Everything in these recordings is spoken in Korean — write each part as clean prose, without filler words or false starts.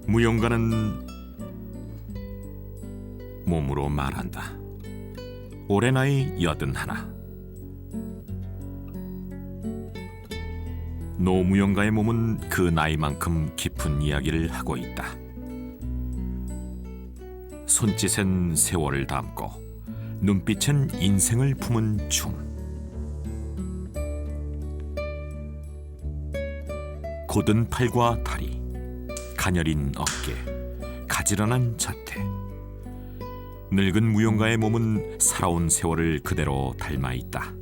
무용가는 몸으로 말한다. 올해 나이 81. 노무용가의 몸은 그 나이만큼 깊은 이야기를 하고 있다. 손짓엔 세월을 담고 눈빛엔 인생을 품은 춤. 곧은 팔과 다리, 가녀린 어깨, 가지런한 자태. 늙은 무용가의 몸은 살아온 세월을 그대로 닮아 있다.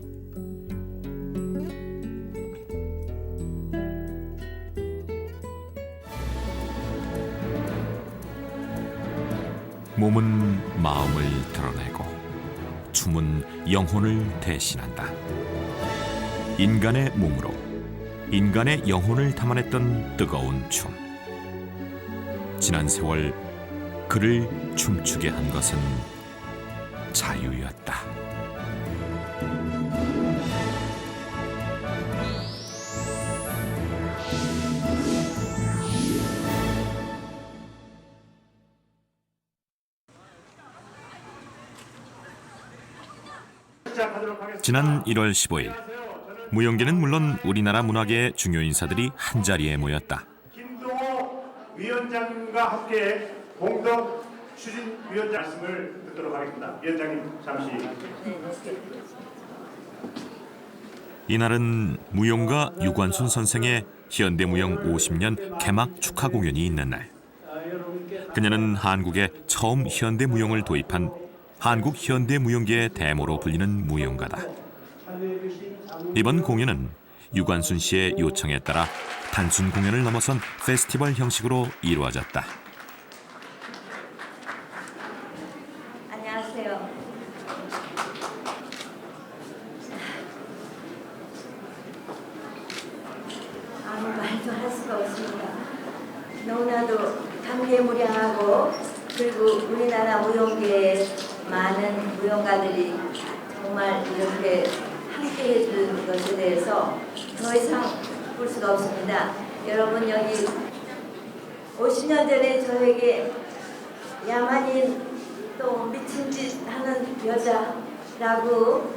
몸은 마음을 드러내고 춤은 영혼을 대신한다. 인간의 몸으로 인간의 영혼을 담아냈던 뜨거운 춤. 지난 세월 그를 춤추게 한 것은 자유였다. 지난 1월 15일 무용계는 물론 우리나라 문화계의 중요 인사들이 한자리에 모였다. 김동호 위원장과 함께 공동 추진위원장 말씀을 듣도록 하겠습니다. 위원장님 잠시. 이날은 무용가 유관순 선생의 현대무용 50년 개막 축하 공연이 있는 날. 그녀는 한국에 처음 현대무용을 도입한 한국 현대무용계의 대모로 불리는 무용가다. 이번 공연은 유관순 씨의 요청에 따라 단순 공연을 넘어선 페스티벌 형식으로 이루어졌다. 안녕하세요. 아무 말도 할 수가 없습니다. 너무나도 감개무량하고 그리고 우리나라 무용계에 많은 무용가들이 정말 이렇게 함께 해준 것에 대해서 더 이상 볼 수가 없습니다. 여러분 여기 50년 전에 저에게 야만인 또 미친 짓 하는 여자라고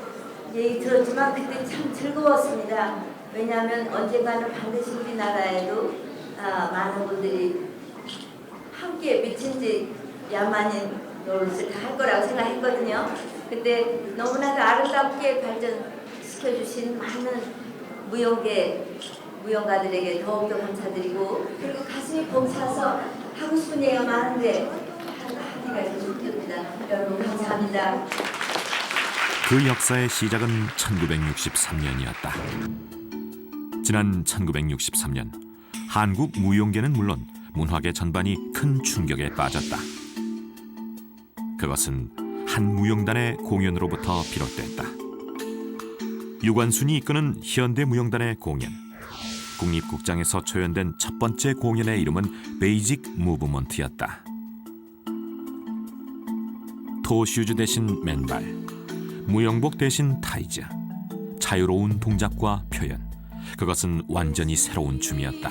얘기 들었지만 그때 참 즐거웠습니다. 왜냐하면 언젠가는 반드시 우리나라에도 많은 분들이 함께 미친 짓 야만인 노릇을 다 할 거라고 생각했거든요. 근데 너무나도 아름답게 발전시켜주신 많은 무용가들에게 더욱더 감사드리고 그리고 가슴이 벅차서 하고 싶은 얘기가 많은데 하기가 좀 힘듭니다. 여러분 감사합니다. 그 역사의 시작은 1963년이었다. 지난 1963년 한국 무용계는 물론 문화계 전반이 큰 충격에 빠졌다. 그것은 한 무용단의 공연으로부터 비롯됐다. 유관순이 이끄는 현대무용단의 공연. 국립국장에서 초연된 첫 번째 공연의 이름은 베이직 무브먼트였다. 토슈즈 대신 맨발, 무용복 대신 타이즈, 자유로운 동작과 표현. 그것은 완전히 새로운 춤이었다.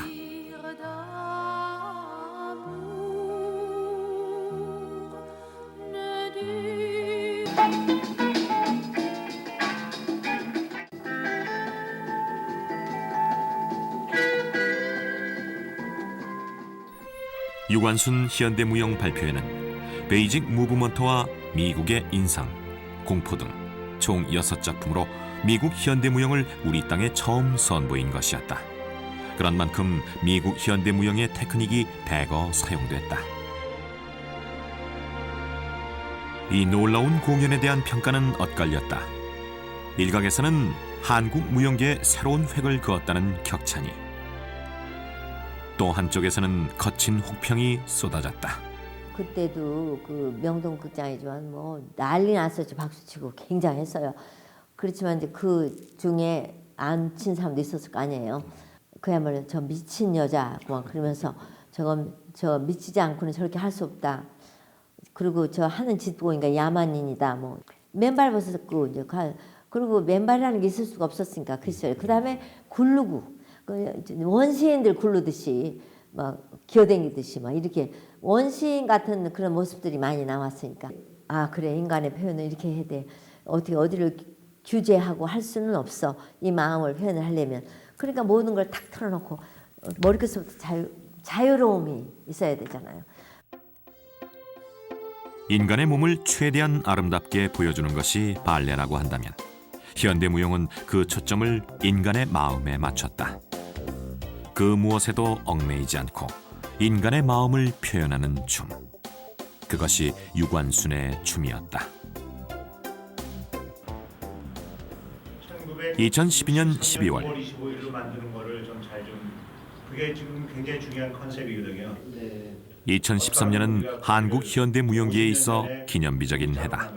유관순 현대무용 발표회는 베이직 무브먼트와 미국의 인상, 공포 등 총 6작품으로 미국 현대무용을 우리 땅에 처음 선보인 것이었다. 그런 만큼 미국 현대무용의 테크닉이 대거 사용됐다. 이 놀라운 공연에 대한 평가는 엇갈렸다. 일각에서는 한국 무용계에 새로운 획을 그었다는 격찬이, 또 한쪽에서는 거친 혹평이 쏟아졌다. 그때도 그 명동극장이지만 뭐 난리 났었죠. 박수치고 굉장했어요. 그렇지만 이제 그 중에 안 친 사람도 있었을 거 아니에요. 그야말로 저 미친 여자고 막 그러면서 저 미치지 않고는 저렇게 할 수 없다. 그리고 저 하는 짓 보니까 야만인이다. 뭐 맨발 벗었고 이제 그리고 맨발이라는 게 있을 수가 없었으니까 글쎄요. 그다음에 굴르고 원시인들 굴르듯이 막 기어다니듯이 막 이렇게 원시인 같은 그런 모습들이 많이 나왔으니까 아 그래 인간의 표현을 이렇게 해야 돼. 어떻게 어디를 규제하고 할 수는 없어. 이 마음을 표현을 하려면. 그러니까 모든 걸 탁 털어놓고 머리끝부터 자유로움이 있어야 되잖아요. 인간의 몸을 최대한 아름답게 보여주는 것이 발레라고 한다면 현대무용은 그 초점을 인간의 마음에 맞췄다. 그 무엇에도 얽매이지 않고 인간의 마음을 표현하는 춤. 그것이 유관순의 춤이었다. 2012년 12월 25일로 만드는 거를 그게 지금 굉장히 중요한 컨셉이거든요. 2013년은 한국 현대무용계에 있어 기념비적인 해다.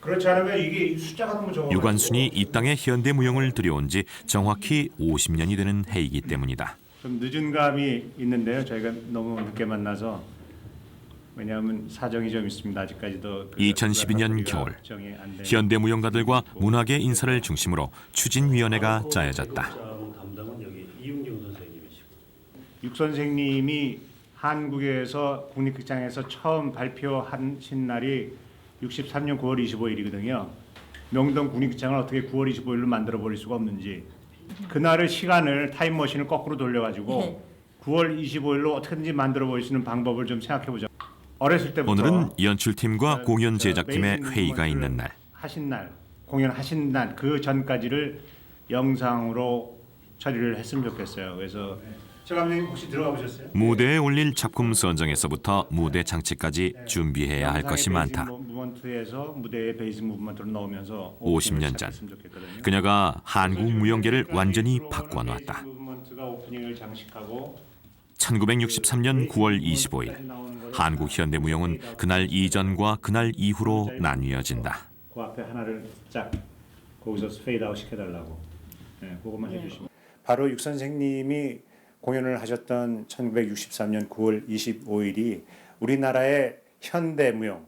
그렇지 않으면 이게 숫자가 너무 적어. 유관순이 이 땅에 현대무용을 들여온 지 정확히 50년이 되는 해이기 때문이다. 좀 늦은 감이 있는데요. 저희가 너무 늦게 만나서 왜냐하면 사정이 좀 있습니다. 아직까지도 2012년 겨울 현대무용가들과 문화계 인사를 중심으로 추진위원회가 짜여졌다. 담당은 여기 이웅경 선생님이시고. 육 선생님이 한국에서 국립극장에서 처음 발표하신 날이 63년 9월 25일이거든요. 명동 국립극장을 어떻게 9월 25일로 만들어 버릴 수가 없는지 그날을 시간을 타임머신을 거꾸로 돌려가지고 9월 25일로 어떻게든지 만들어 버릴 수 있는 방법을 좀 생각해 보자. 어렸을 때부터 오늘은 연출팀과 공연 제작팀의 회의가 있는 날. 공연하신 날 그 전까지를 영상으로 처리를 했으면 좋겠어요. 그래서 저 감독님 혹시 들어가 보셨어요? 무대에 올릴 작품 선정에서부터 무대 장치까지 준비해야 할 것이 많다. 무먼트에서 무대의 베이스 무브먼트로 넣으면서 50년 전 그녀가 한국 무용계를 완전히 바꾸어 놨다. 1963년 9월 25일 한국 현대무용은 그날 이전과 그날 이후로 나뉘어진다. 그 앞에 하나를 쫙 거기서 페이드아웃 시켜달라고. 네, 그것만 해주시면. 바로 육 선생님이 공연을 하셨던 1963년 9월 25일이 우리나라의 현대무용,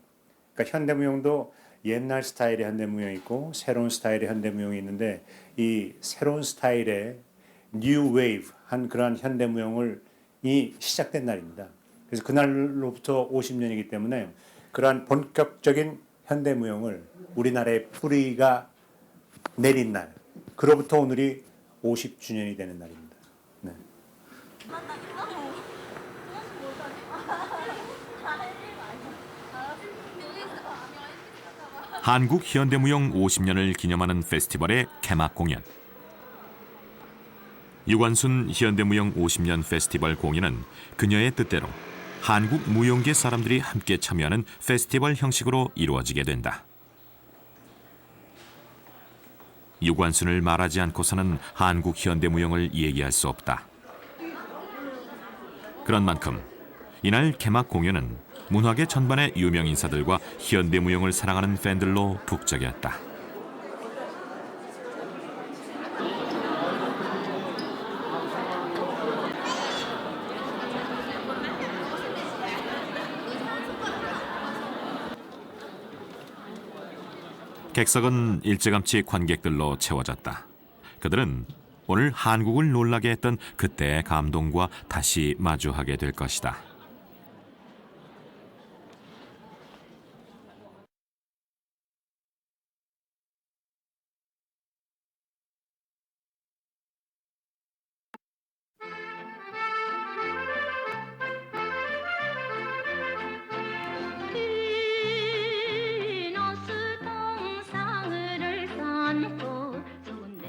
그러니까 현대무용도 옛날 스타일의 현대무용이 있고 새로운 스타일의 현대무용이 있는데 이 새로운 스타일의 뉴 웨이브 한 그러한 현대무용을 이 시작된 날입니다. 그래서 그날로부터 50년이기 때문에 그러한 본격적인 현대무용을 우리나라의 뿌리가 내린 날, 그로부터 오늘이 50주년이 되는 날입니다. 네. 한국 현대무용 50년을 기념하는 페스티벌의 개막 공연. 유관순 현대무용 50년 페스티벌 공연은 그녀의 뜻대로 한국 무용계 사람들이 함께 참여하는 페스티벌 형식으로 이루어지게 된다. 유관순을 말하지 않고서는 한국 현대무용을 얘기할 수 없다. 그런 만큼 이날 개막 공연은 문화계 전반의 유명 인사들과 현대무용을 사랑하는 팬들로 북적였다. 객석은 일찌감치 관객들로 채워졌다. 그들은 오늘 한국을 놀라게 했던 그때의 감동과 다시 마주하게 될 것이다.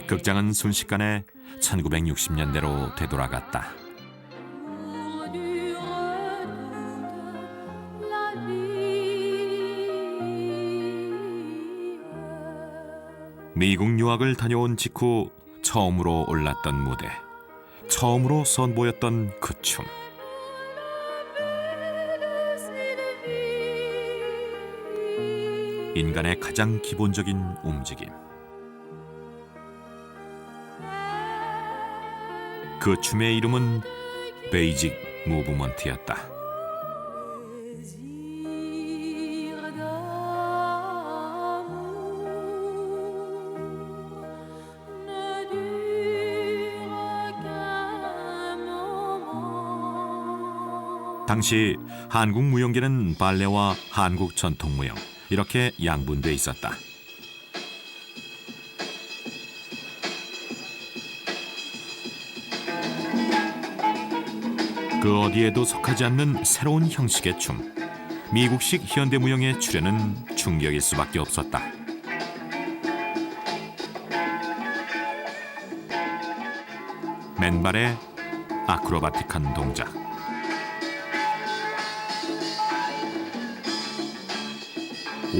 극장은 순식간에 1960년대로 되돌아갔다. 미국 유학을 다녀온 직후 처음으로 올랐던 무대, 처음으로 선보였던 그 춤. 인간의 가장 기본적인 움직임. 그 춤의 이름은 베이직 무브먼트였다. 당시 한국 무용계는 발레와 한국 전통 무용 이렇게 양분돼 있었다. 그 어디에도 속하지 않는 새로운 형식의 춤. 미국식 현대무용의 출현은 충격일 수밖에 없었다. 맨발의 아크로바틱한 동작.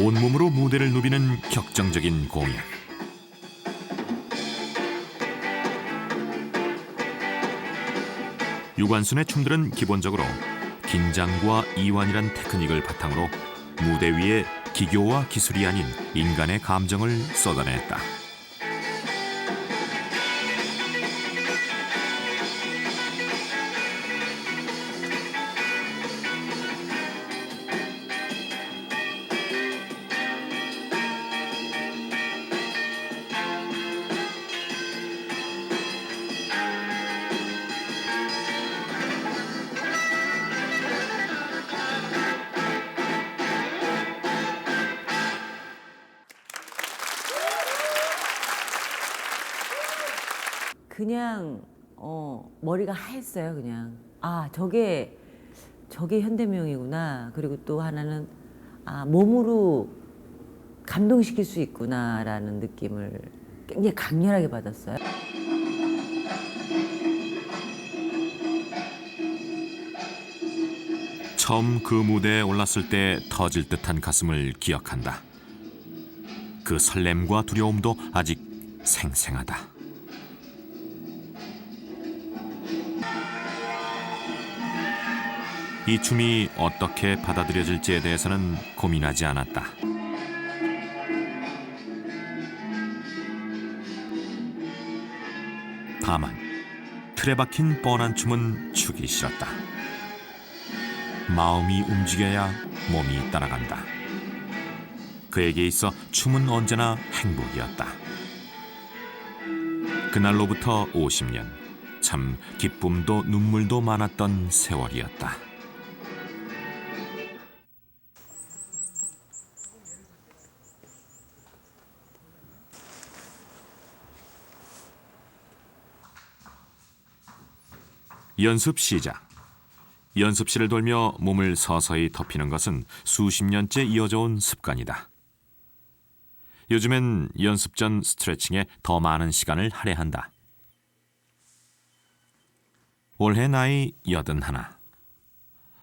온몸으로 무대를 누비는 격정적인 공연. 유관순의 춤들은 기본적으로 긴장과 이완이란 테크닉을 바탕으로 무대 위에 기교와 기술이 아닌 인간의 감정을 쏟아냈다. 그냥 머리가 하였어요. 그냥 저게 현대무용이구나. 그리고 또 하나는 몸으로 감동시킬 수 있구나라는 느낌을 굉장히 강렬하게 받았어요. 처음 그 무대에 올랐을 때 터질 듯한 가슴을 기억한다. 그 설렘과 두려움도 아직 생생하다. 이 춤이 어떻게 받아들여질지에 대해서는 고민하지 않았다. 다만 틀에 박힌 뻔한 춤은 추기 싫었다. 마음이 움직여야 몸이 따라간다. 그에게 있어 춤은 언제나 행복이었다. 그날로부터 50년, 참 기쁨도 눈물도 많았던 세월이었다. 연습 시작. 연습실을 돌며 몸을 서서히 덮이는 것은 수십 년째 이어져 온 습관이다. 요즘엔 연습 전 스트레칭에 더 많은 시간을 할애한다. 올해 나이 81.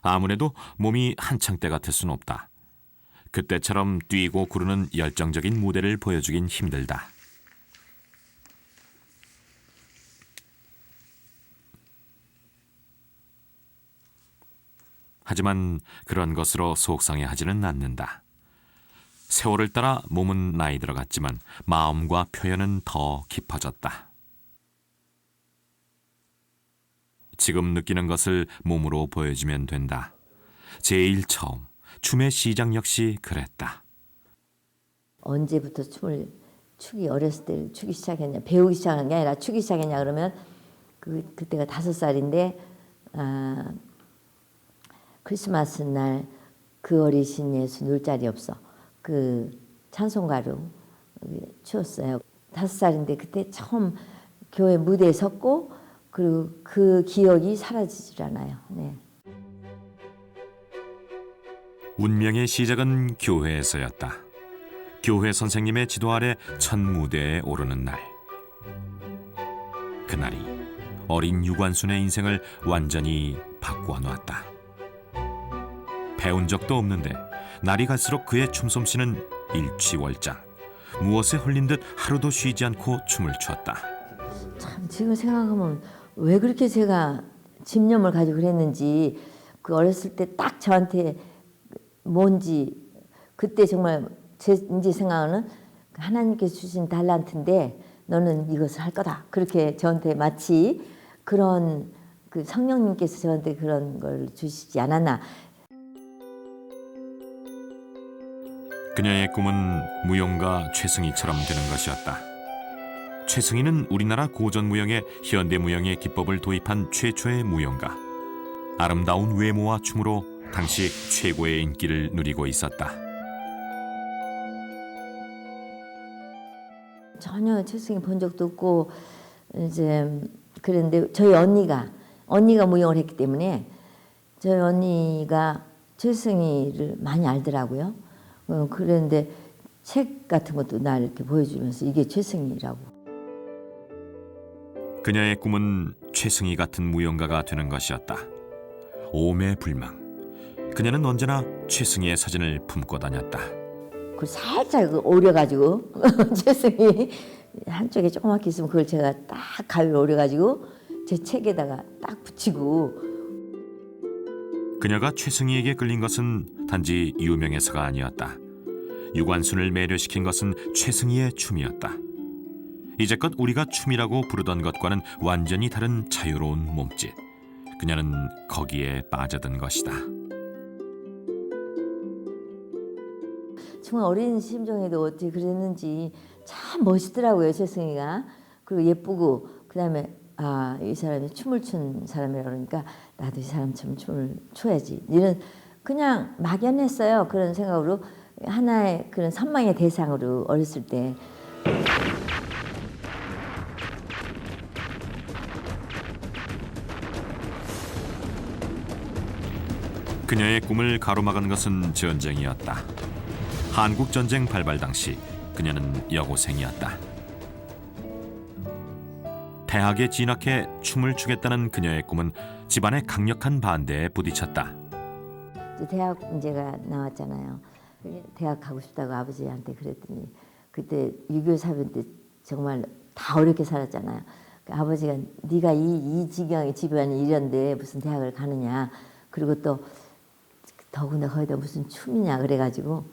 아무래도 몸이 한창 때 같을 순 없다. 그때처럼 뛰고 구르는 열정적인 무대를 보여주긴 힘들다. 하지만 그런 것으로 속상해하지는 않는다. 세월을 따라 몸은 나이 들어갔지만 마음과 표현은 더 깊어졌다. 지금 느끼는 것을 몸으로 보여주면 된다. 제일 처음 춤의 시작 역시 그랬다. 언제부터 춤을 추기 어렸을 때 추기 시작했냐, 배우기 시작한 게 아니라 추기 시작했냐 그러면 그때가 5살인데 크리스마스 날 그 어리신 예수 놀 자리 없어. 그 찬송가로 추었어요. 5살인데 그때 처음 교회 무대에 섰고 그리고 그 기억이 사라지질 않아요. 네. 운명의 시작은 교회에서였다. 교회 선생님의 지도 아래 첫 무대에 오르는 날. 그날이 어린 유관순의 인생을 완전히 바꾸어 놓았다. 배운 적도 없는데 날이 갈수록 그의 춤솜씨는 일취월장. 무엇에 홀린 듯 하루도 쉬지 않고 춤을 췄다. 참 지금 생각하면 왜 그렇게 제가 집념을 가지고 그랬는지 그 어렸을 때 딱 저한테 뭔지 그때 정말 이제 생각하는 하나님께서 주신 달란트인데 너는 이것을 할 거다. 그렇게 저한테 마치 그런 그 성령님께서 저한테 그런 걸 주시지 않았나. 그녀의 꿈은 무용가 최승희처럼 되는 것이었다. 최승희는 우리나라 고전 무용에 현대 무용의 기법을 도입한 최초의 무용가. 아름다운 외모와 춤으로 당시 최고의 인기를 누리고 있었다. 전혀 최승희 본 적도 없고 이제 그런데 저희 언니가 무용을 했기 때문에 저희 언니가 최승희를 많이 알더라고요. 그런데 책 같은 것도 날 이렇게 보여주면서 이게 최승희라고. 그녀의 꿈은 최승희 같은 무용가가 되는 것이었다. 오매불망. 그녀는 언제나 최승희의 사진을 품고 다녔다. 그걸 살짝 오려가지고 최승희 한쪽에 조그맣게 있으면 그걸 제가 딱 가위로 오려가지고 제 책에다가 딱 붙이고. 그녀가 최승희에게 끌린 것은 단지 유명해서가 아니었다. 유관순을 매료시킨 것은 최승희의 춤이었다. 이제껏 우리가 춤이라고 부르던 것과는 완전히 다른 자유로운 몸짓. 그녀는 거기에 빠져든 것이다. 정말 어린 심정에도 어떻게 그랬는지 참 멋있더라고요, 최승희가. 그리고 예쁘고 그다음에 이 사람이 춤을 춘 사람이라 그러니까 나도 이 사람처럼 춤을 춰야지. 이런 그냥 막연했어요. 그런 생각으로 하나의 그런 선망의 대상으로 어렸을 때. 그녀의 꿈을 가로막은 것은 전쟁이었다. 한국전쟁 발발 당시 그녀는 여고생이었다. 대학에 진학해 춤을 추겠다는 그녀의 꿈은 집안의 강력한 반대에 부딪혔다. 또 대학 문제가 나왔잖아요. 대학 가고 싶다고 아버지한테 그랬더니 그때 6.25 사변 때 정말 다 어렵게 살았잖아요. 아버지가 네가 이 지경의 집안이 이런데 무슨 대학을 가느냐. 그리고 또 더구나 거기다 무슨 춤이냐 그래가지고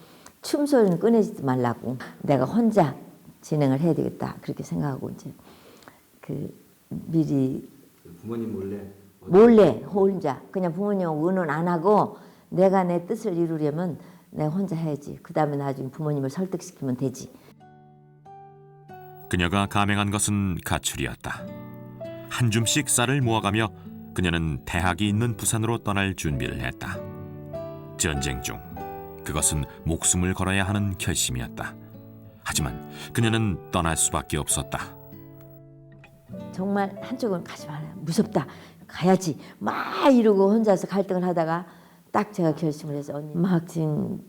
춤 소리는 꺼내지도 말라고 내가 혼자 진행을 해야 되겠다 그렇게 생각하고 이제 그 미리 부모님 몰래 혼자 그냥 부모님하고 의논 안 하고 내가 내 뜻을 이루려면 내가 혼자 해야지. 그 다음에 나중에 부모님을 설득시키면 되지. 그녀가 감행한 것은 가출이었다. 한 줌씩 쌀을 모아가며 그녀는 대학이 있는 부산으로 떠날 준비를 했다. 전쟁 중 그것은 목숨을 걸어야 하는 결심이었다. 하지만 그녀는 떠날 수밖에 없었다. 정말 한쪽은 가지 말아요. 무섭다. 가야지. 막 이러고 혼자서 갈등을 하다가 딱 제가 결심을 해서 언니 막 지금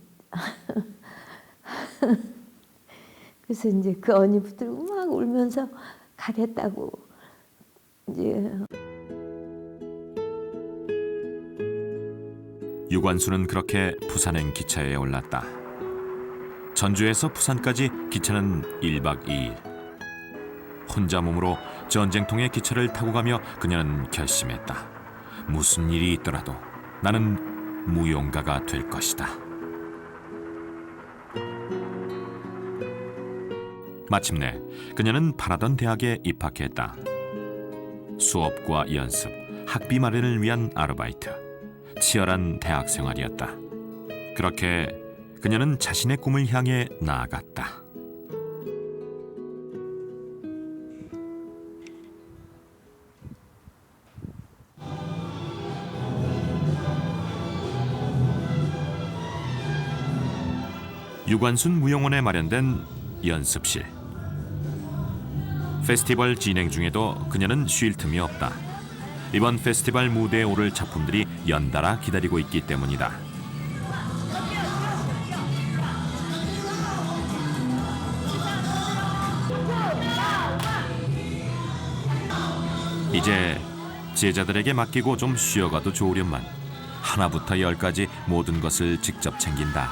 그래서 이제 그 언니 붙들고 막 울면서 가겠다고 이제. 유관순은 그렇게 부산행 기차에 올랐다. 전주에서 부산까지 기차는 1박 2일. 혼자 몸으로 전쟁통의 기차를 타고 가며 그녀는 결심했다. 무슨 일이 있더라도 나는 무용가가 될 것이다. 마침내 그녀는 바라던 대학에 입학했다. 수업과 연습, 학비 마련을 위한 아르바이트, 치열한 대학 생활이었다. 그렇게 그녀는 자신의 꿈을 향해 나아갔다. 유관순 무용원에 마련된 연습실. 페스티벌 진행 중에도 그녀는 쉴 틈이 없다. 이번 페스티벌 무대에 오를 작품들이 연달아 기다리고 있기 때문이다. 이제 제자들에게 맡기고 좀 쉬어가도 좋으련만 하나부터 열까지 모든 것을 직접 챙긴다.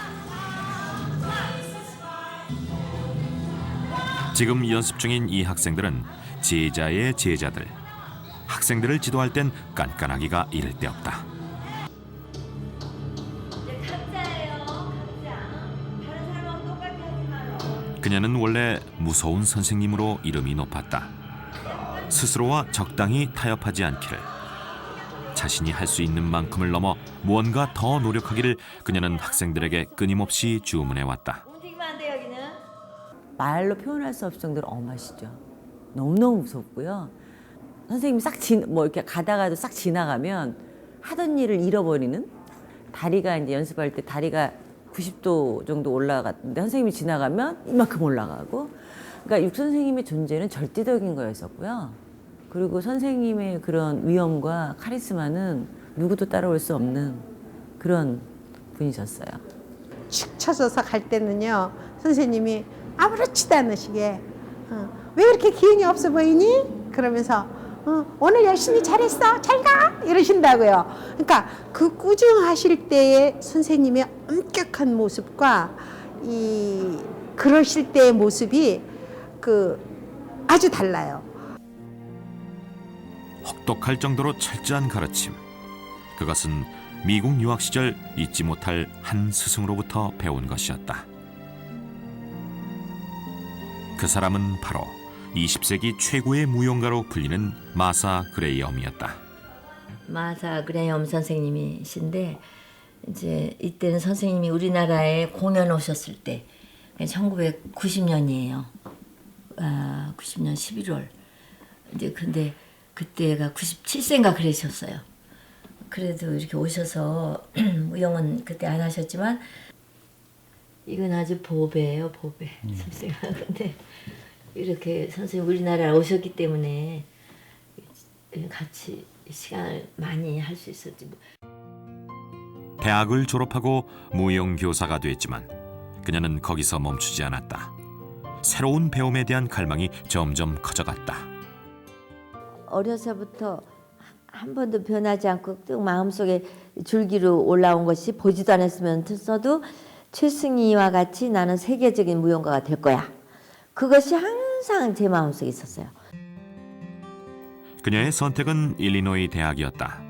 지금 연습 중인 이 학생들은 제자의 제자들. 학생들을 지도할 땐 깐깐하기가 이를 데 없다. 그녀는 원래 무서운 선생님으로 이름이 높았다. 스스로와 적당히 타협하지 않기를. 자신이 할 수 있는 만큼을 넘어 무언가 더 노력하기를 그녀는 학생들에게 끊임없이 주문해왔다. 말로 표현할 수 없을 정도로 엄하시죠. 너무너무 무섭고요. 선생님이 뭐 이렇게 가다가도 싹 지나가면 하던 일을 잃어버리는, 다리가 이제 연습할 때 다리가 90도 정도 올라갔는데 선생님이 지나가면 이만큼 올라가고, 그러니까 육 선생님의 존재는 절대적인 거였었고요. 그리고 선생님의 그런 위엄과 카리스마는 누구도 따라올 수 없는 그런 분이셨어요. 축 처져서 갈 때는요, 선생님이 아무렇지도 않으시게 왜 이렇게 기운이 없어 보이니? 그러면서 오늘 열심히 잘했어, 잘 가! 이러신다고요. 그러니까 그 꾸중하실 때의 선생님의 엄격한 모습과 그러실 때의 모습이 아주 달라요. 혹독할 정도로 철저한 가르침. 그것은 미국 유학 시절 잊지 못할 한 스승으로부터 배운 것이었다. 그 사람은 바로 20세기 최고의 무용가로 불리는 마사 그레이엄이었다. 마사 그레이엄 선생님이신데 이제 이때는 선생님이 우리나라에 공연 오셨을 때 1990년이에요. 90년 11월. 이제 근데 그때가 97세인가 그러셨어요. 그래도 이렇게 오셔서 무용은 그때 안 하셨지만 이건 아주 보배예요, 보배. 선생님. 근데 이렇게 선생님 우리나라에 오셨기 때문에 같이 시간을 많이 할 수 있었지. 대학을 졸업하고 무용 교사가 됐지만 그녀는 거기서 멈추지 않았다. 새로운 배움에 대한 갈망이 점점 커져갔다. 어려서부터 한 번도 변하지 않고 쭉 마음속에 줄기로 올라온 것이 보지도 않았으면서도 최승희와 같이 나는 세계적인 무용가가 될 거야. 그것이 항상 제 마음속에 있었어요. 그녀의 선택은 일리노이 대학이었다.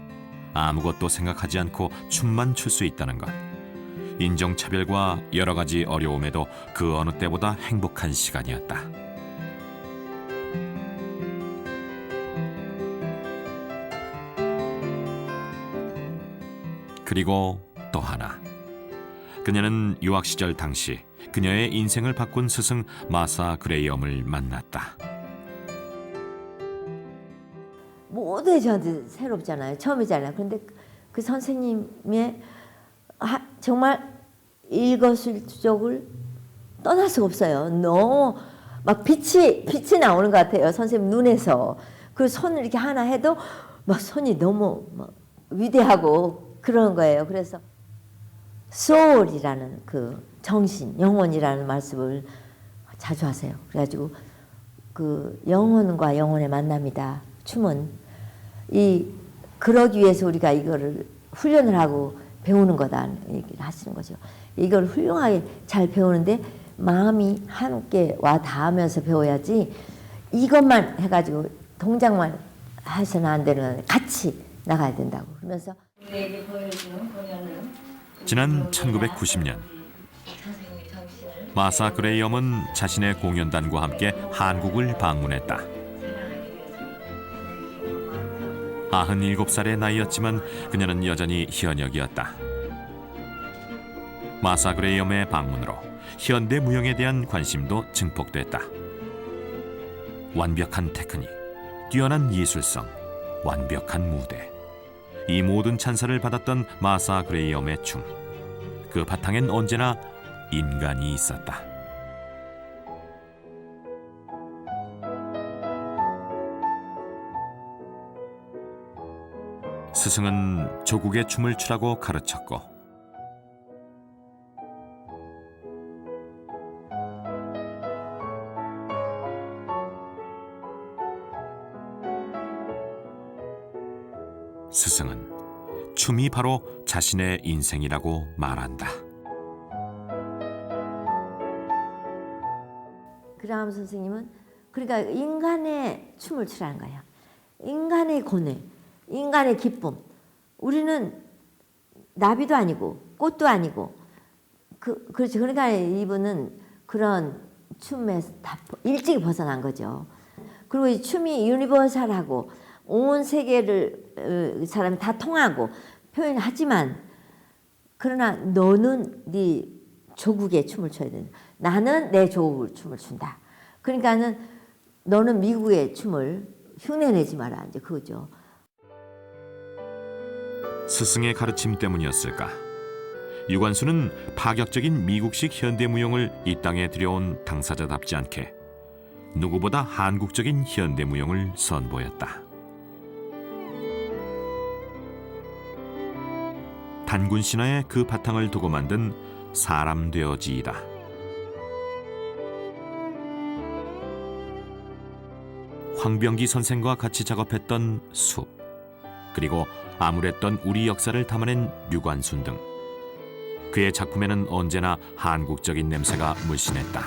아무것도 생각하지 않고 춤만 출 수 있다는 것. 인종차별과 여러 가지 어려움에도 그 어느 때보다 행복한 시간이었다. 그리고 또 하나. 그녀는 유학 시절 당시 그녀의 인생을 바꾼 스승 마사 그레이엄을 만났다. 모두 저한테 새롭잖아요. 처음이잖아요. 그런데 그 선생님의 정말 일거수일투족을 떠날 수가 없어요. 너무 막 빛이 나오는 것 같아요. 선생님 눈에서. 그 손을 이렇게 하나 해도 막 손이 너무 막 위대하고 그런 거예요. 그래서 소울이라는 그 정신, 영혼이라는 말씀을 자주 하세요. 그래가지고 그 영혼과 영혼의 만남이다. 춤은 그러기 위해서 우리가 이거를 훈련을 하고 배우는 거다 얘기를 하시는 거죠. 이걸 훌륭하게 잘 배우는데 마음이 함께 와 닿으면서 배워야지 이것만 해가지고 동작만 해서는 안 되는, 같이 나가야 된다고. 그러면서 지난 1990년 마사 그레이엄은 자신의 공연단과 함께 한국을 방문했다. 97살의 나이였지만 그녀는 여전히 현역이었다. 마사 그레이엄의 방문으로 현대 무용에 대한 관심도 증폭됐다. 완벽한 테크닉, 뛰어난 예술성, 완벽한 무대. 이 모든 찬사를 받았던 마사 그레이엄의 춤. 그 바탕엔 언제나 인간이 있었다. 스승은 조국의 춤을 추라고 가르쳤고 스승은 춤이 바로 자신의 인생이라고 말한다. 그라함 선생님은 그러니까 인간의 춤을 추라는 거예요. 인간의 고뇌, 인간의 기쁨. 우리는 나비도 아니고 꽃도 아니고 그렇죠. 그러니까 이분은 그런 춤에서 다 일찍 벗어난 거죠. 그리고 이 춤이 유니버설하고 온 세계를 사람이 다 통하고 표현하지만 그러나 너는 네 조국의 춤을 춰야 된다. 나는 내 조국의 춤을 춘다. 그러니까는 너는 미국의 춤을 흉내내지 마라. 이제 그거죠. 스승의 가르침 때문이었을까? 유관순은 파격적인 미국식 현대무용을 이 땅에 들여온 당사자답지 않게 누구보다 한국적인 현대무용을 선보였다. 단군 신화의 그 바탕을 두고 만든 사람 되어지이다. 황병기 선생과 같이 작업했던 숲, 그리고 암울했던 우리 역사를 담아낸 유관순 등 그의 작품에는 언제나 한국적인 냄새가 물씬했다.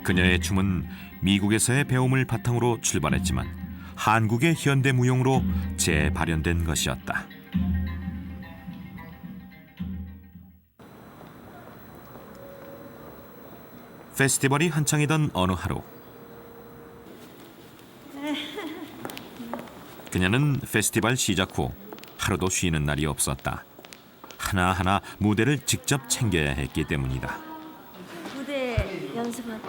그녀의 춤은 미국에서의 배움을 바탕으로 출발했지만 한국의 현대무용으로 재발현된 것이었다. 페스티벌이 한창이던 어느 하루, 그녀는 페스티벌 시작 후 하루도 쉬는 날이 없었다. 하나하나 무대를 직접 챙겨야 했기 때문이다. 무대 연습한.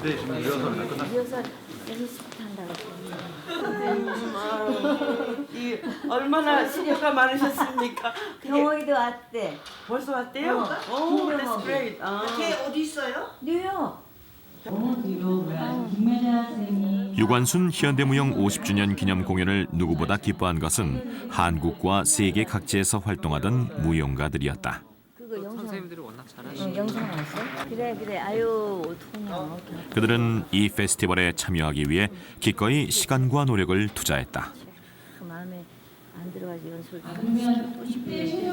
네, 지금 리허설 6시부터 한다고. 이 얼마나 수고가 많으셨습니까? 경호이도 왔대. 벌써 왔대요? 오, that's great. 걔 어디 있어요? 뉴욕. 유관순 현대무용 50주년 기념 공연을 누구보다 기뻐한 것은 한국과 세계 각지에서 활동하던 무용가들이었다. 그거 영상. 선생님들이 워낙 잘하시니까. 영상 왔어? 그래. 아유, 어떡하냐. 그들은 이 페스티벌에 참여하기 위해 기꺼이 시간과 노력을 투자했다. 그 마음에 안 들어가지 연습을 또 싶은데.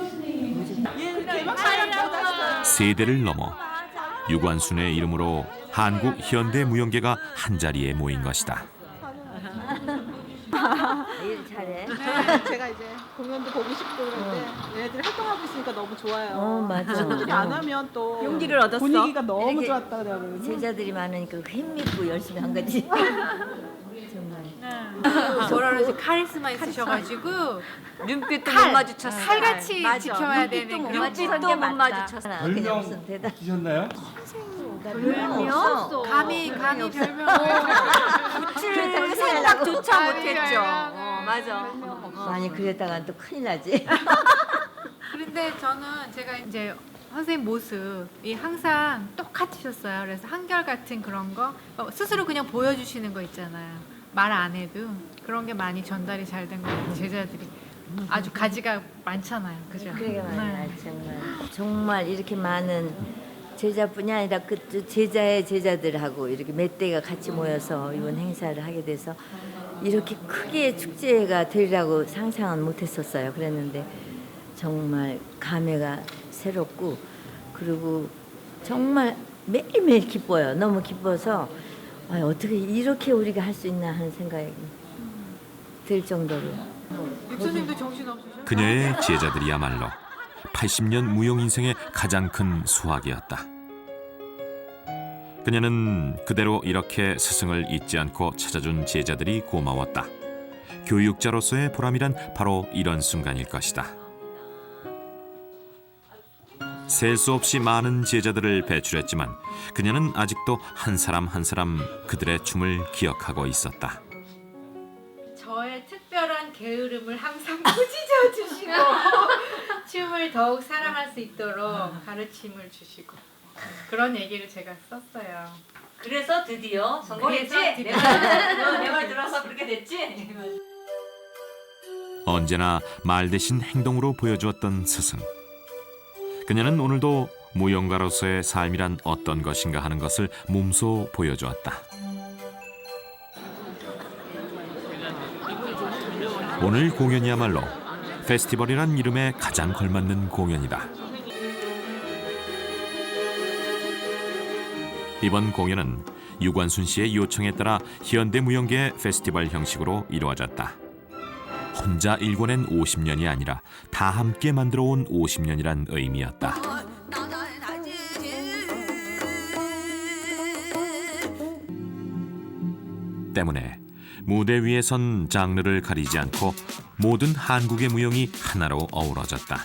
세대를 넘어 유관순의 이름으로 한국 현대무용계가 한자리에 모인 것이다. 일 잘해. 네, 제가 이제 공연도 보고 싶고 그런데 얘네들이 활동하고 있으니까 너무 좋아요. 맞아. 친구들이 안 하면 또 용기를 얻었어. 분위기가 너무 이렇게 좋았다 그러거든요. 제자들이 많으니까 힘있고 열심히 한 거지. 정말. 뭐라 그러지 카리스마 있으셔가지고 눈빛도 못 마주쳤어. 칼같이 지켜야 되는 눈빛도 못 마주쳤어. 그냥 무슨 대답. 주셨나요? 별명 감히 별명 붙일 생각조차 못했죠. 맞아. 많이 그랬다가 또 큰일 나지. 그런데 저는 제가 이제 선생님 모습이 항상 똑같으셨어요. 그래서 한결같은 그런 거 스스로 그냥 보여주시는 거 있잖아요. 말 안 해도 그런 게 많이 전달이 잘 된 것 같아요. 제자들이 아주 가지가 많잖아요. 그죠? 그러게 말이야. 정말 이렇게 많은 제자뿐이 아니라 그 제자의 제자들하고 이렇게 몇 대가 같이 모여서 이번 행사를 하게 돼서 이렇게 크게 축제가 되리라고 상상은 못했었어요. 그랬는데 정말 감회가 새롭고 그리고 정말 매일매일 기뻐요. 너무 기뻐서 어떻게 이렇게 우리가 할 수 있나 하는 생각이 들 정도로. 육수님도 정신없으셔? 그녀의 제자들이야말로 80년 무용 인생의 가장 큰 수확이었다. 그녀는 그대로 이렇게 스승을 잊지 않고 찾아준 제자들이 고마웠다. 교육자로서의 보람이란 바로 이런 순간일 것이다. 셀 수 없이 많은 제자들을 배출했지만 그녀는 아직도 한 사람 한 사람 그들의 춤을 기억하고 있었다. 저의 특별한 게으름을 항상 꾸짖어 주시고 춤을 더욱 사랑할 수 있도록 가르침을 주시고 그런 얘기를 제가 썼어요. 그래서 드디어 성공했지? 그래서 내 말 들어서 그렇게 됐지? 언제나 말 대신 행동으로 보여주었던 스승. 그녀는 오늘도 무용가로서의 삶이란 어떤 것인가 하는 것을 몸소 보여주었다. 오늘 공연이야말로 페스티벌이란 이름에 가장 걸맞는 공연이다. 이번 공연은 유관순 씨의 요청에 따라 현대무용계의 페스티벌 형식으로 이루어졌다. 혼자 일궈낸 50년이 아니라 다 함께 만들어온 50년이란 의미였다. 때문에 무대 위에 선 장르를 가리지 않고 모든 한국의 무용이 하나로 어우러졌다.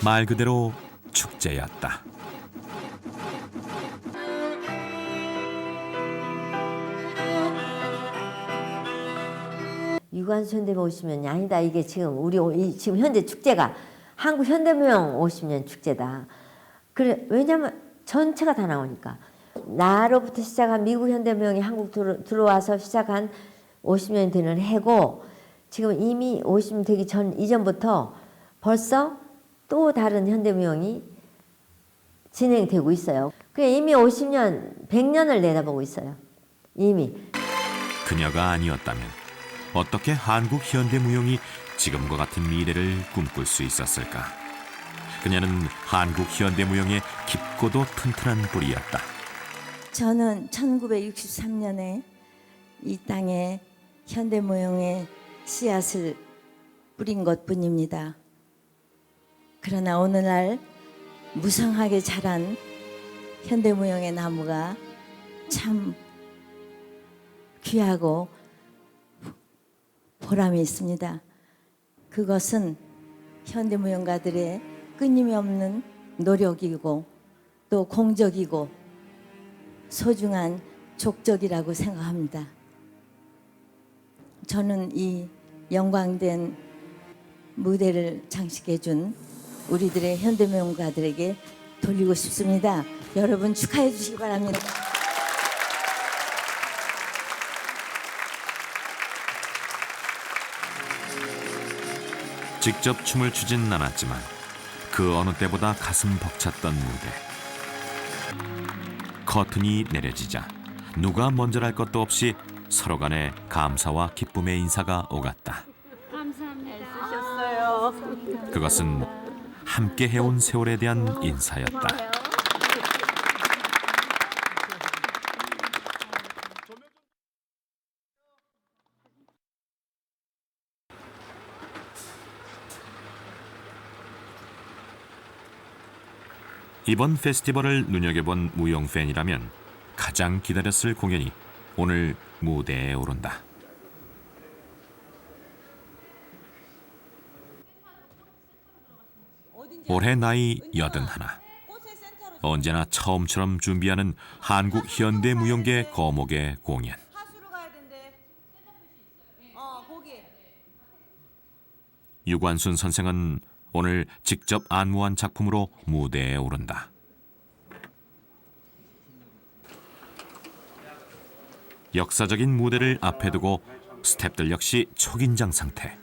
말 그대로 축제였다. 유관순 현대무용 50년이 아니다. 이게 지금 지금 현재 축제가 한국 현대무용 50년 축제다. 그래, 왜냐면 전체가 다 나오니까. 나로부터 시작한 미국 현대무용이 한국 들어와서 시작한 50년이 되는 해고, 지금 이미 50년 되기 이전부터 벌써 또 다른 현대무용이 진행되고 있어요. 이미 50년, 100년을 내다보고 있어요. 이미. 그녀가 아니었다면 어떻게 한국 현대무용이 지금과 같은 미래를 꿈꿀 수 있었을까? 그녀는 한국 현대무용의 깊고도 튼튼한 뿌리였다. 저는 1963년에 이 땅에 현대무용의 씨앗을 뿌린 것뿐입니다. 그러나 오늘날 무성하게 자란 현대무용의 나무가 참 귀하고 보람이 있습니다. 그것은 현대무용가들의 끊임이 없는 노력이고 또 공적이고 소중한 족적이라고 생각합니다. 저는 이 영광된 무대를 장식해준 우리들의 현대무용가들에게 돌리고 싶습니다. 여러분 축하해 주시기 바랍니다. 직접 춤을 추진 않았지만 그 어느 때보다 가슴 벅찼던 무대. 커튼이 내려지자 누가 먼저랄 것도 없이 서로 간에 감사와 기쁨의 인사가 오갔다. 그것은 함께 해온 세월에 대한 인사였다. 이번 페스티벌을 눈여겨본 무용 팬이라면 가장 기다렸을 공연이 오늘 무대에 오른다. 올해 나이 81. 언제나 처음처럼 준비하는 한국 현대무용계 거목의 공연. 유관순 선생은 오늘 직접 안무한 작품으로 무대에 오른다. 역사적인 무대를 앞에 두고 스태프들 역시 초긴장 상태.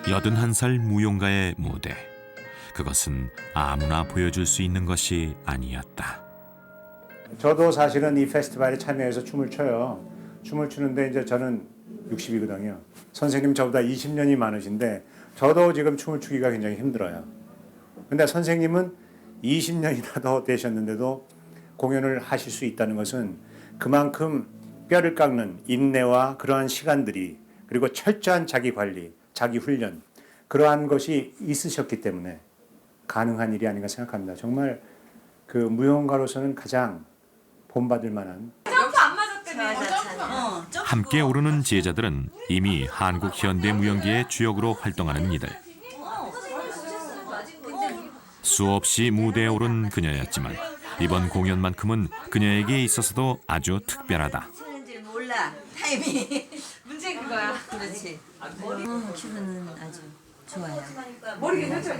여든한 살 무용가의 무대. 그것은 아무나 보여줄 수 있는 것이 아니었다. 저도 사실은 이 페스티벌에 참여해서 춤을 춰요. 춤을 추는데 이제 저는 60이거든요. 선생님 저보다 20년이 많으신데 저도 지금 춤을 추기가 굉장히 힘들어요. 근데 선생님은 20년이나 더 되셨는데도 공연을 하실 수 있다는 것은 그만큼 뼈를 깎는 인내와 그러한 시간들이, 그리고 철저한 자기 관리, 자기 훈련, 그러한 것이 있으셨기 때문에 가능한 일이 아닌가 생각합니다. 정말 그 무용가로서는 가장 본받을 만한. 함께 오르는 제자들은 이미 한국 현대무용계의 주역으로 활동하는 이들. 수없이 무대에 오른 그녀였지만 이번 공연만큼은 그녀에게 있어서도 아주 특별하다. 몰라 타이밍 문제 그거야. 그렇지. 기분은 아주 좋아요. 머리 괜찮죠?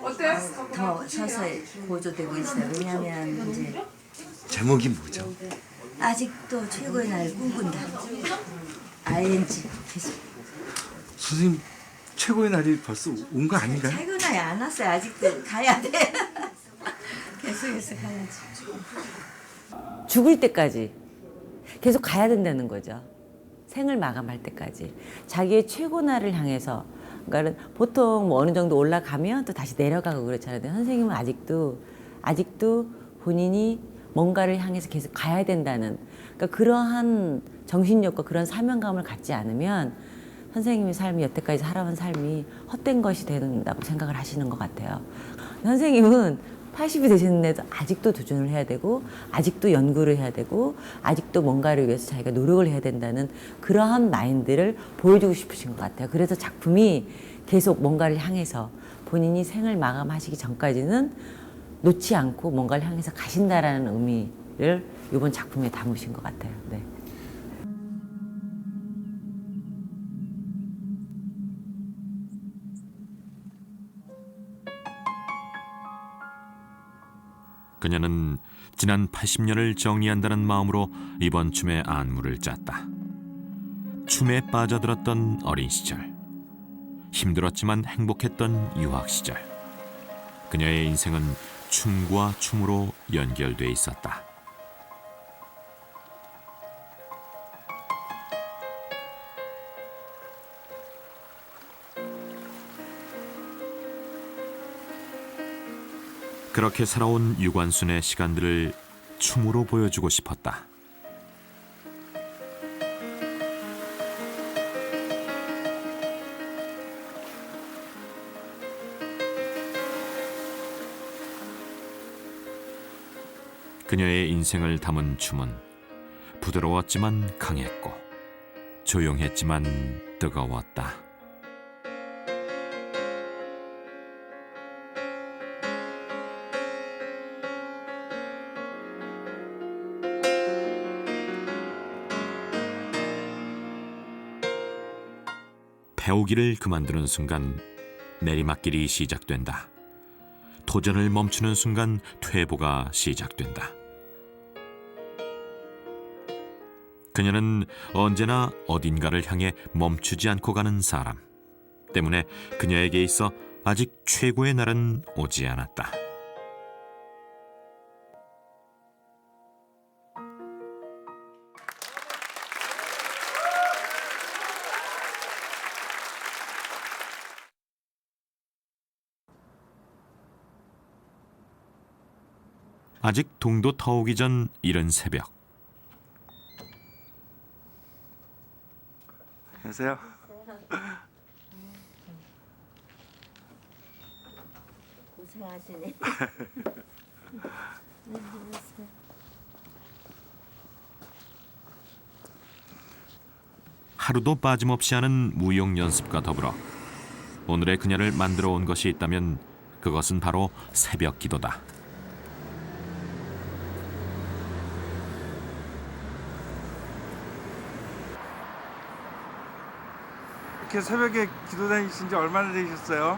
어때요? 더 서서히 고조되고 있어요. 왜냐하면 이제 제목이 뭐죠? 아직도 최고의 날 꿈꾼다. ING 계속. 선생님 최고의 날이 벌써 온 거 아닌가요? 최고의 날이 안 왔어요. 아직도 가야 돼. 계속해서 가야지. 죽을 때까지 계속 가야 된다는 거죠. 생을 마감할 때까지. 자기의 최고 날을 향해서. 그러니까 보통 뭐 어느 정도 올라가면 또 다시 내려가고 그렇잖아요. 근데 선생님은 아직도 본인이 뭔가를 향해서 계속 가야 된다는, 그러니까 그러한 정신력과 그런 사명감을 갖지 않으면 선생님의 삶이 여태까지 살아온 삶이 헛된 것이 된다고 생각을 하시는 것 같아요. 선생님은 80이 되셨는데도 아직도 도전을 해야 되고 아직도 연구를 해야 되고 아직도 뭔가를 위해서 자기가 노력을 해야 된다는 그러한 마인드를 보여주고 싶으신 것 같아요. 그래서 작품이 계속 뭔가를 향해서 본인이 생을 마감하시기 전까지는 놓지 않고 뭔가를 향해서 가신다라는 의미를 이번 작품에 담으신 것 같아요. 네. 그녀는 지난 80년을 정리한다는 마음으로 이번 춤의 안무를 짰다. 춤에 빠져들었던 어린 시절, 힘들었지만 행복했던 유학 시절. 그녀의 인생은 춤과 춤으로 연결돼 있었다. 그렇게 살아온 유관순의 시간들을 춤으로 보여주고 싶었다. 그녀의 인생을 담은 춤은 부드러웠지만 강했고 조용했지만 뜨거웠다. 배우기를 그만두는 순간 내리막길이 시작된다. 도전을 멈추는 순간 퇴보가 시작된다. 그녀는 언제나 어딘가를 향해 멈추지 않고 가는 사람 때문에 그녀에게 있어 아직 최고의 날은 오지 않았다. 아직 동도 터오기 전 이른 새벽. 안녕하세요. 고생하시네. 하루도 빠짐없이 하는 무용 연습과 더불어 오늘의 그녀를 만들어 온 것이 있다면 그것은 바로 새벽 기도다. 이렇게 새벽에 기도 다니신 지 얼마나 되셨어요?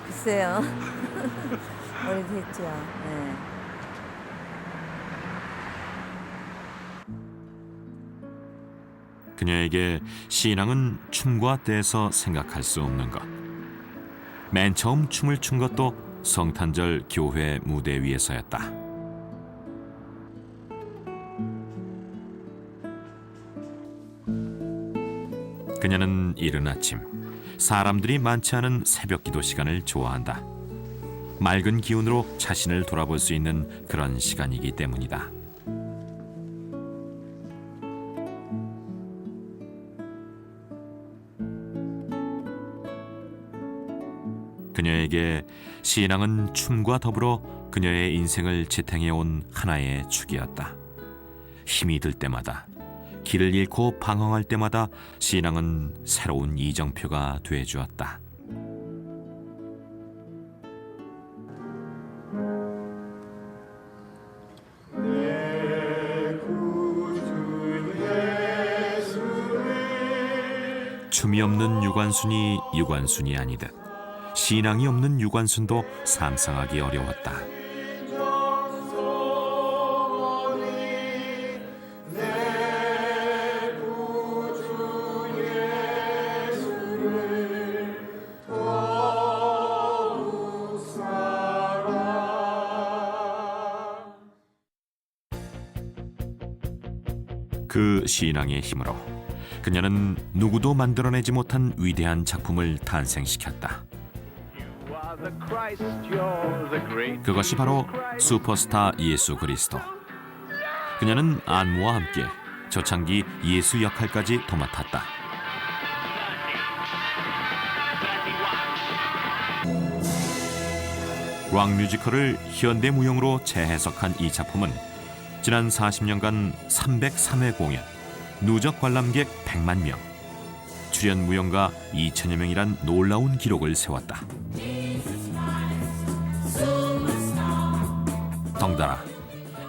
글쎄요. 오래됐죠. 네. 그녀에게 신앙은 춤과 떼서 생각할 수 없는 것. 맨 처음 춤을 춘 것도 성탄절 교회 무대 위에서였다. 그녀는 이른 아침 사람들이 많지 않은 새벽 기도 시간을 좋아한다. 맑은 기운으로 자신을 돌아볼 수 있는 그런 시간이기 때문이다. 그녀에게 신앙은 춤과 더불어 그녀의 인생을 지탱해온 하나의 축이었다. 힘이 들 때마다, 길을 잃고 방황할 때마다 신앙은 새로운 이정표가 되어주었다. 춤이 없는 유관순이 유관순이 아니듯 신앙이 없는 유관순도 상상하기 어려웠다. 그 신앙의 힘으로 그녀는 누구도 만들어내지 못한 위대한 작품을 탄생시켰다. 그것이 바로 슈퍼스타 예수 그리스도. 그녀는 안무와 함께 초창기 예수 역할까지 도맡았다. 락 뮤지컬을 현대 무용으로 재해석한 이 작품은 지난 40년간 303회 공연, 누적 관람객 100만 명, 출연 무용가 2천여 명이란 놀라운 기록을 세웠다. 덩달아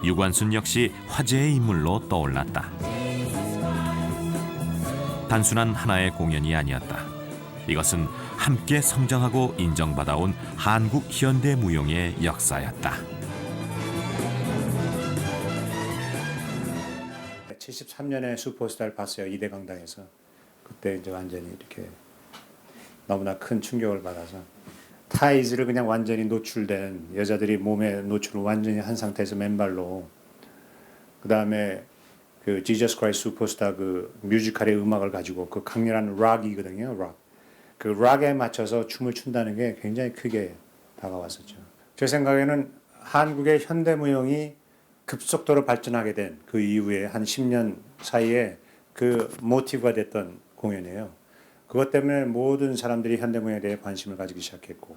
유관순 역시 화제의 인물로 떠올랐다. 단순한 하나의 공연이 아니었다. 이것은 함께 성장하고 인정받아온 한국 현대 무용의 역사였다. 73년에 슈퍼스타를 봤어요. 이대강당에서. 그때 이제 완전히 이렇게 너무나 큰 충격을 받아서 타이즈를 그냥 완전히 노출된 여자들이 몸에 노출을 완전히 한 상태에서 맨발로 그 다음에 그 지저스 크라이스트 슈퍼스타 그 뮤지컬의 음악을 가지고 그 강렬한 락이거든요. 락. 그 락에 맞춰서 춤을 춘다는 게 굉장히 크게 다가왔었죠. 제 생각에는 한국의 현대무용이 급속도로 발전하게 된 그 이후에 한 10년 사이에 그 모티브가 됐던 공연이에요. 그것 때문에 모든 사람들이 현대무용에 대해 관심을 가지기 시작했고.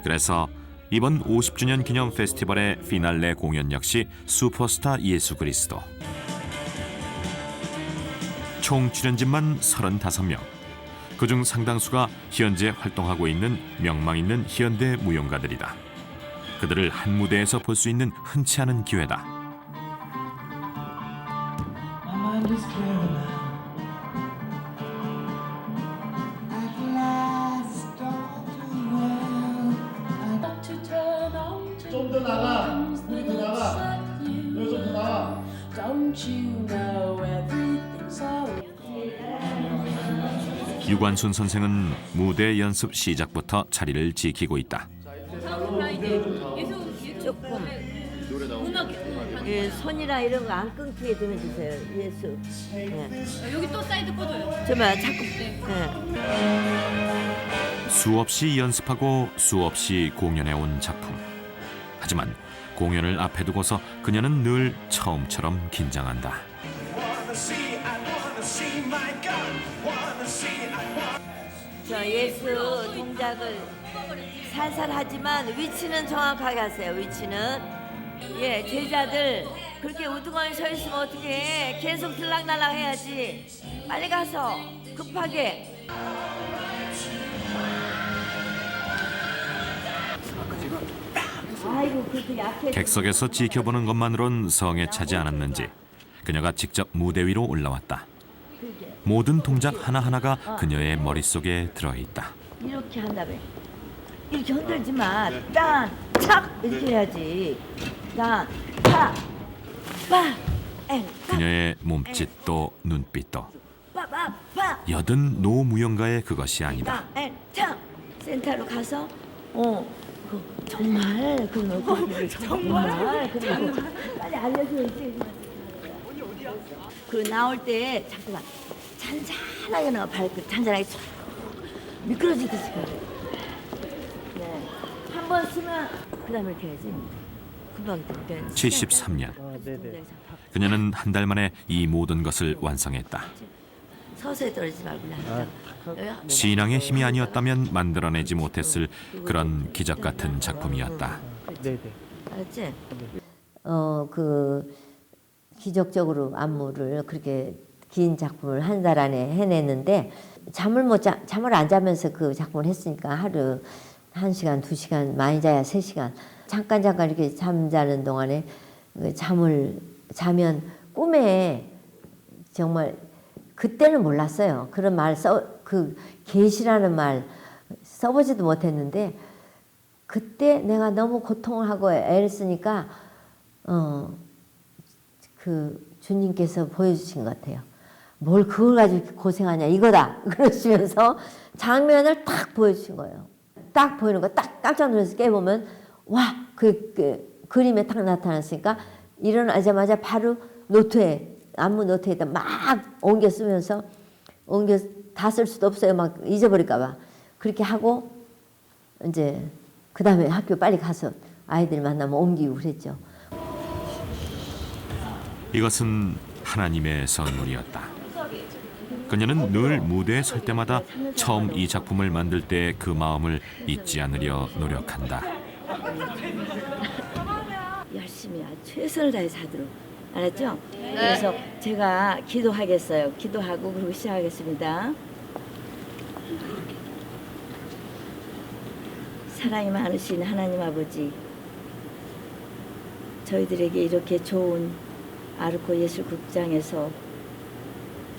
그래서 이번 50주년 기념 페스티벌의 피날레 공연 역시 슈퍼스타 예수 그리스도. 총 출연진만 35명. 그중 상당수가 현재 활동하고 있는 명망 있는 현대 무용가들이다. 그들을 한 무대에서 볼 수 있는 흔치 않은 기회다. 좀 더 나가. 우리 더 나가. 너좀 더 나가. 유관순 선생은 무대 연습 시작부터 자리를 지키고 있다. 조금 예, 손이랑 이런 거 안 끊기게 좀 해주세요. 예수. 예. 여기 또 사이드 꺼줘요. 정말 자꾸. 수없이 연습하고 수없이 공연해 온 작품. 하지만 공연을 앞에 두고서 그녀는 늘 처음처럼 긴장한다. 저 예수 동작을 살살하지만 위치는 정확하게 하세요. 위치는 예 제자들 그렇게 우두커니 서 있으면 어떻게 해? 계속 들락날락 해야지. 빨리 가서 급하게. 아이고 그렇게 약해. 객석에서 지켜보는 것만으론 성에 차지 않았는지 그녀가 직접 무대 위로 올라왔다. 모든 동작 하나하나가 그녀의 머릿속에 들어있다. 이렇게 한다며. 이렇게 흔들지 마. 딴, 착 이렇게 해야지. 딴, 파, 빠, 엥. 그녀의 몸짓도 눈빛도 빠, 빠, 빠. 여든 노무용가의 그것이 아니다. 빠, 엥, 착. 센터로 가서 정말 정말 그리고 빨리 알려줘야지. 그 나올 때 잠깐만 잔잔하게 넣어. 발끝 잔잔하게 쫙 미끄러지듯이 가요. 네. 한 번 쓰면 그 다음에 이렇게 해야지. 금방 73년 그녀는 한 달 만에 이 모든 것을 완성했다. 서서히 떨어지지 말고 신앙의 힘이 아니었다면 만들어내지 못했을 그런 기적 같은 작품이었다. 알았지? 그 기적적으로 안무를 그렇게 긴 작품을 한 달 안에 해냈는데 잠을 안 자면서 그 작품을 했으니까 하루 1시간, 2시간, 많이 자야 3시간. 잠깐 이렇게 잠자는 동안에 잠을 자면 꿈에 정말 그때는 몰랐어요. 그런 말 그 계시라는 말 써보지도 못했는데 그때 내가 너무 고통을 하고 애를 쓰니까 그 주님께서 보여주신 것 같아요. 뭘 그걸 가지고 이렇게 고생하냐 이거다 그러시면서 장면을 딱 보여주신 거예요. 딱 보이는 거 딱 깜짝 놀라서 깨보면 와 그 그림에 딱 나타났으니까 일어나자마자 바로 노트에 안무 노트에다 막 옮겨 쓰면서 다 쓸 수도 없어요. 막 잊어버릴까 봐 그렇게 하고 이제 그 다음에 학교 빨리 가서 아이들 만나면 옮기고 그랬죠. 이것은 하나님의 선물이었다. 그녀는 늘 무대에 설 때마다 처음 이 작품을 만들 때 그 마음을 잊지 않으려 노력한다. 열심히 최선을 다해서 하도록 알았죠? 그래서 제가 기도하겠어요. 기도하고 그리고 시작하겠습니다. 사랑이 많으신 하나님 아버지, 저희들에게 이렇게 좋은 아르코 예술극장에서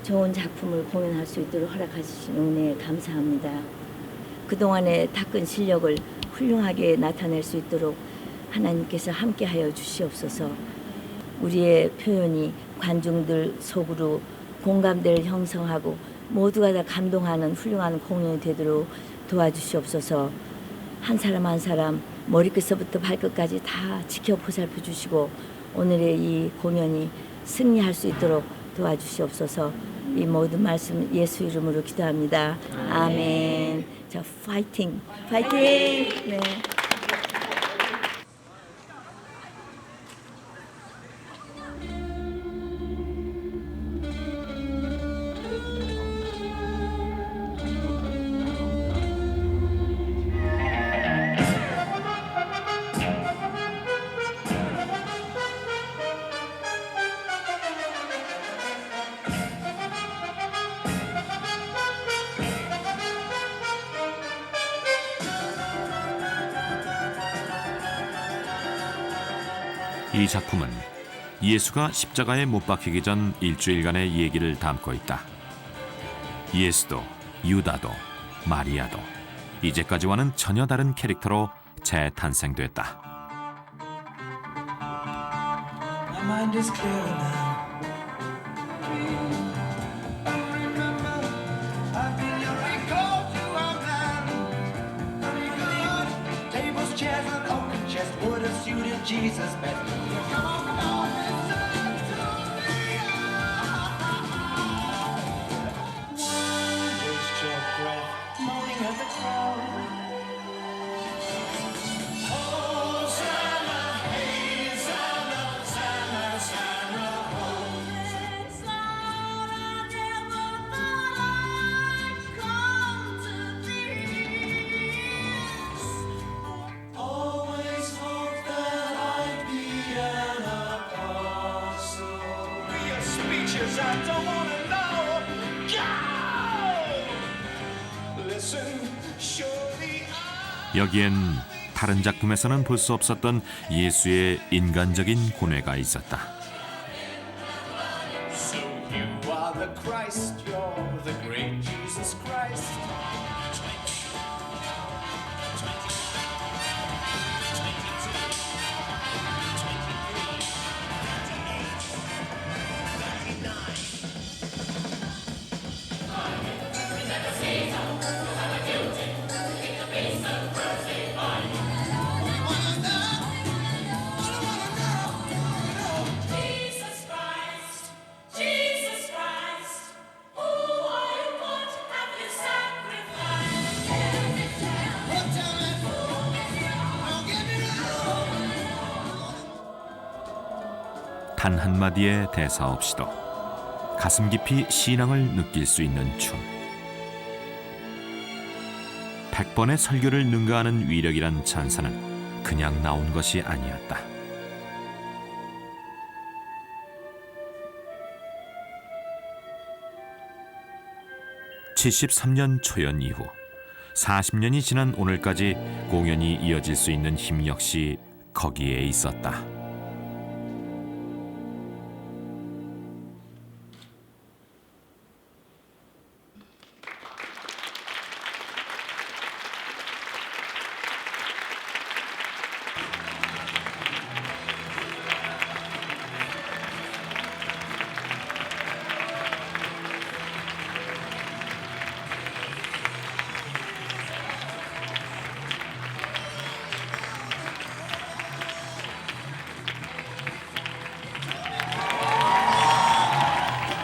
좋은 작품을 공연할 수 있도록 허락하신 은혜에 감사합니다. 그동안의 닦은 실력을 훌륭하게 나타낼 수 있도록 하나님께서 함께하여 주시옵소서. 우리의 표현이 관중들 속으로 공감대를 형성하고 모두가 다 감동하는 훌륭한 공연이 되도록 도와주시옵소서. 한 사람 한 사람 머리끝부터 발끝까지 다 지켜 보살펴 주시고 오늘의 이 공연이 승리할 수 있도록 도와주시옵소서. 이 모든 말씀 예수 이름으로 기도합니다. 아멘. 자, 파이팅! 파이팅! 네. 이 작품은 예수가 십자가에 못 박히기 전 일주일간의 얘기를 담고 있다. 예수도, 유다도, 마리아도 이제까지와는 전혀 다른 캐릭터로 재탄생됐다. 여기엔 다른 작품에서는 볼 수 없었던 예수의 인간적인 고뇌가 있었다. 단 한마디의 대사 없이도 가슴 깊이 신앙을 느낄 수 있는 춤. 100번의 설교를 능가하는 위력이란 찬사는 그냥 나온 것이 아니었다. (73년) 초연 이후 40년이 지난 오늘까지 공연이 이어질 수 있는 힘 역시 거기에 있었다.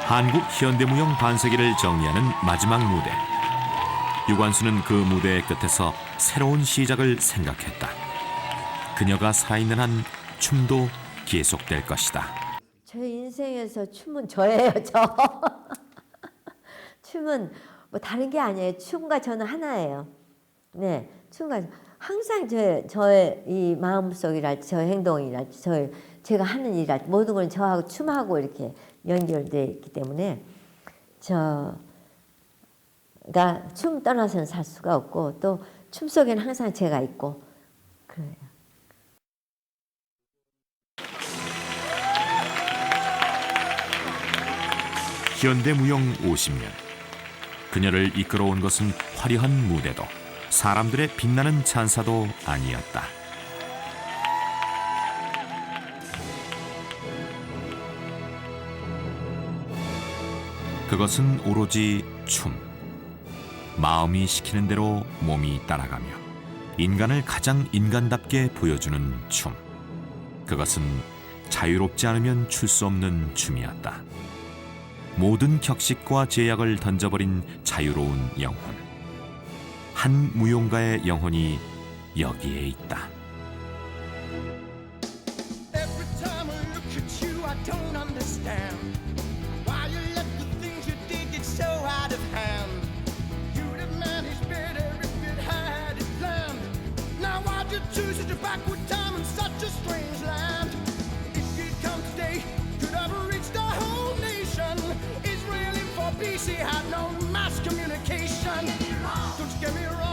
한국 현대무용 반세기를 정리하는 마지막 무대. 유관수는 그 무대의 끝에서 새로운 시작을 생각했다. 그녀가 살아있는 한 춤도 계속될 것이다. 제 인생에서 현장에서 춤은 저예요, 저. 춤은 뭐 다른 게 아니에요. 춤과 저는 하나예요. 네, 춤과 항상 저의 이 마음속이랄지 저의 행동이랄지 제가 하는 일이랄지 모든 건 저하고 춤하고 이렇게 연결돼 있기 때문에 그러니까 춤 떠나서는 살 수가 없고 또 춤 속에는 항상 제가 있고 그래요. 현대무용 50년. 그녀를 이끌어온 것은 화려한 무대도 사람들의 빛나는 찬사도 아니었다. 그것은 오로지 춤. 마음이 시키는 대로 몸이 따라가며 인간을 가장 인간답게 보여주는 춤. 그것은 자유롭지 않으면 출 수 없는 춤이었다. 모든 격식과 제약을 던져버린 자유로운 영혼. 한 무용가의 영혼이 여기에 있다. BC had no mass communication. Don't you get me wrong.